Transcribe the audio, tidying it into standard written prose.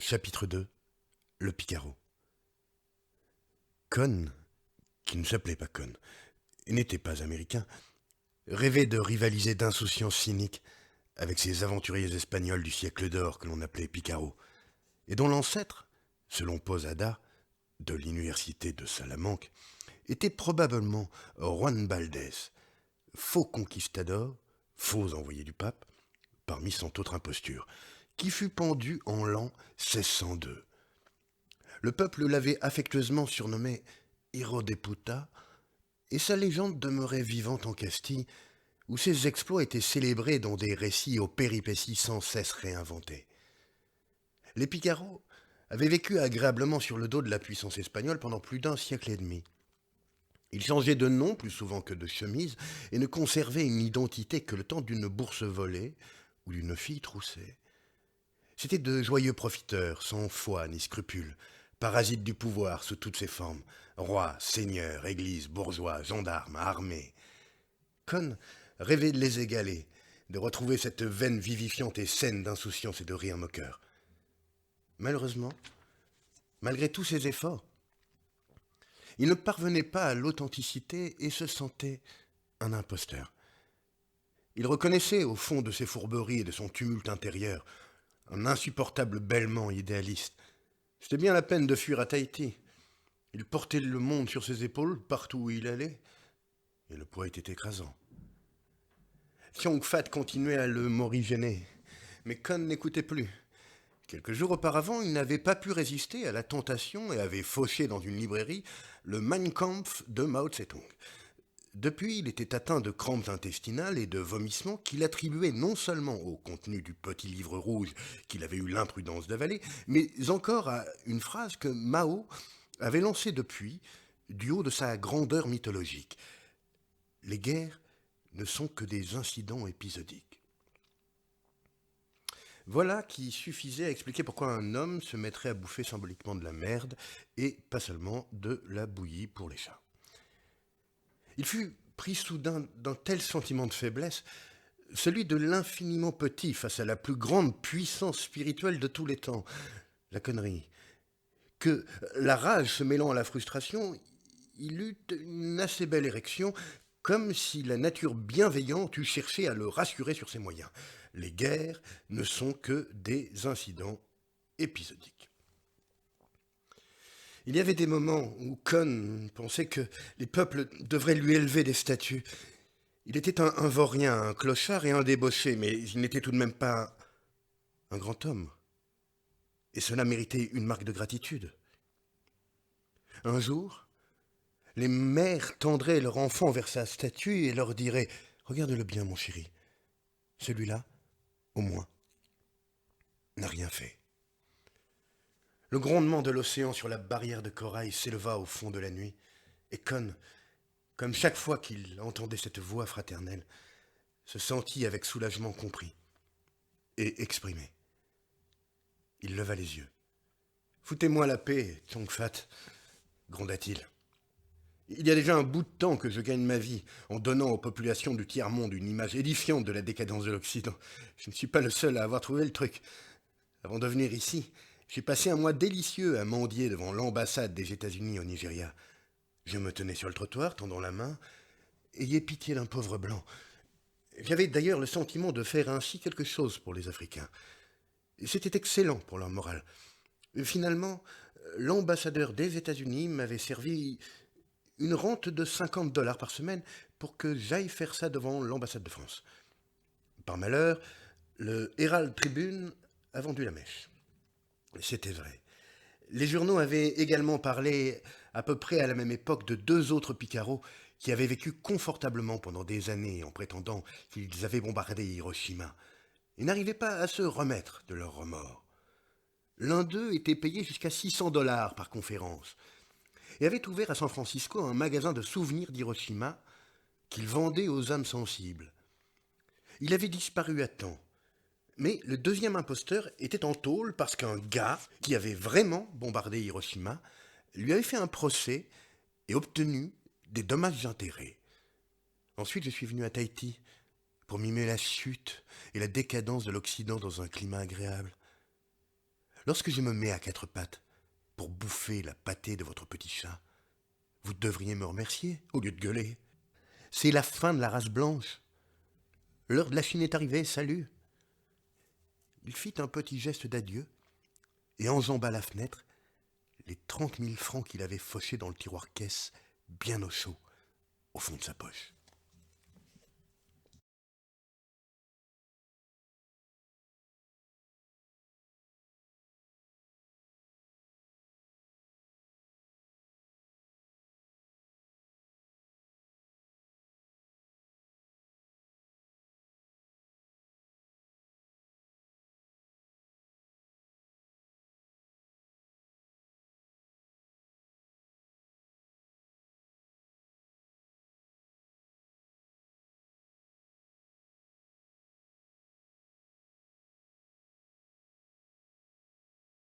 Chapitre 2. Le Picaro. Con, qui ne s'appelait pas Con, et n'était pas américain, rêvait de rivaliser d'insouciance cynique avec ces aventuriers espagnols du siècle d'or que l'on appelait Picaro, et dont l'ancêtre, selon Posada, de l'université de Salamanque, était probablement Juan Valdez, faux conquistador, faux envoyé du pape, parmi cent autres impostures, qui fut pendu en l'an 1602. Le peuple l'avait affectueusement surnommé Hiro de Puta, et sa légende demeurait vivante en Castille, où ses exploits étaient célébrés dans des récits aux péripéties sans cesse réinventés. Les Picaros avaient vécu agréablement sur le dos de la puissance espagnole pendant plus d'un siècle et demi. Ils changeaient de nom plus souvent que de chemise et ne conservaient une identité que le temps d'une bourse volée ou d'une fille troussée. C'étaient de joyeux profiteurs, sans foi ni scrupules, parasites du pouvoir sous toutes ses formes, rois, seigneurs, églises, bourgeois, gendarmes, armées. Con rêvait de les égaler, de retrouver cette veine vivifiante et saine d'insouciance et de rire moqueur. Malheureusement, malgré tous ses efforts, il ne parvenait pas à l'authenticité et se sentait un imposteur. Il reconnaissait, au fond de ses fourberies et de son tumulte intérieur, un insupportable bêlement idéaliste. C'était bien la peine de fuir à Tahiti. Il portait le monde sur ses épaules partout où il allait, et le poids était écrasant. Siong Fat continuait à le morigéner, mais Con n'écoutait plus. Quelques jours auparavant, il n'avait pas pu résister à la tentation et avait fauché dans une librairie le Mein Kampf de Mao Tse-tung. Depuis, il était atteint de crampes intestinales et de vomissements qu'il attribuait non seulement au contenu du petit livre rouge qu'il avait eu l'imprudence d'avaler, mais encore à une phrase que Mao avait lancée depuis, du haut de sa grandeur mythologique. Les guerres ne sont que des incidents épisodiques. Voilà qui suffisait à expliquer pourquoi un homme se mettrait à bouffer symboliquement de la merde, et pas seulement de la bouillie pour les chats. Il fut pris soudain d'un tel sentiment de faiblesse, celui de l'infiniment petit face à la plus grande puissance spirituelle de tous les temps, la connerie, que, la rage se mêlant à la frustration, il eut une assez belle érection, comme si la nature bienveillante eût cherché à le rassurer sur ses moyens. Les guerres ne sont que des incidents épisodiques. Il y avait des moments où Con pensait que les peuples devraient lui élever des statues. Il était un vaurien, un clochard et un débauché, mais il n'était tout de même pas un grand homme. Et cela méritait une marque de gratitude. Un jour, les mères tendraient leur enfant vers sa statue et leur diraient « Regarde-le bien, mon chéri. Celui-là, au moins, n'a rien fait. » Le grondement de l'océan sur la barrière de corail s'éleva au fond de la nuit, et Con, comme chaque fois qu'il entendait cette voix fraternelle, se sentit avec soulagement compris et exprimé. Il leva les yeux. « Foutez-moi la paix, Chong Fat, gronda-t-il. Il y a déjà un bout de temps que je gagne ma vie en donnant aux populations du tiers-monde une image édifiante de la décadence de l'Occident. Je ne suis pas le seul à avoir trouvé le truc. Avant de venir ici, j'ai passé un mois délicieux à mendier devant l'ambassade des États-Unis au Nigeria. Je me tenais sur le trottoir, tendant la main. Ayez pitié d'un pauvre blanc. J'avais d'ailleurs le sentiment de faire ainsi quelque chose pour les Africains. C'était excellent pour leur morale. Finalement, l'ambassadeur des États-Unis m'avait servi une rente de $50 par semaine pour que j'aille faire ça devant l'ambassade de France. Par malheur, le Herald Tribune a vendu la mèche. C'était vrai. Les journaux avaient également parlé à peu près à la même époque de deux autres Picaros qui avaient vécu confortablement pendant des années en prétendant qu'ils avaient bombardé Hiroshima et n'arrivaient pas à se remettre de leur remords. L'un d'eux était payé jusqu'à $600 par conférence et avait ouvert à San Francisco un magasin de souvenirs d'Hiroshima qu'il vendait aux âmes sensibles. Il avait disparu à temps. Mais le deuxième imposteur était en tôle parce qu'un gars qui avait vraiment bombardé Hiroshima lui avait fait un procès et obtenu des dommages-intérêts. Ensuite, je suis venu à Tahiti pour mimer la chute et la décadence de l'Occident dans un climat agréable. Lorsque je me mets à quatre pattes pour bouffer la pâtée de votre petit chat, vous devriez me remercier au lieu de gueuler. C'est la fin de la race blanche. L'heure de la Chine est arrivée, salut. Il fit un petit geste d'adieu et enjamba la fenêtre, les 30 000 francs qu'il avait fauchés dans le tiroir caisse, bien au chaud, au fond de sa poche.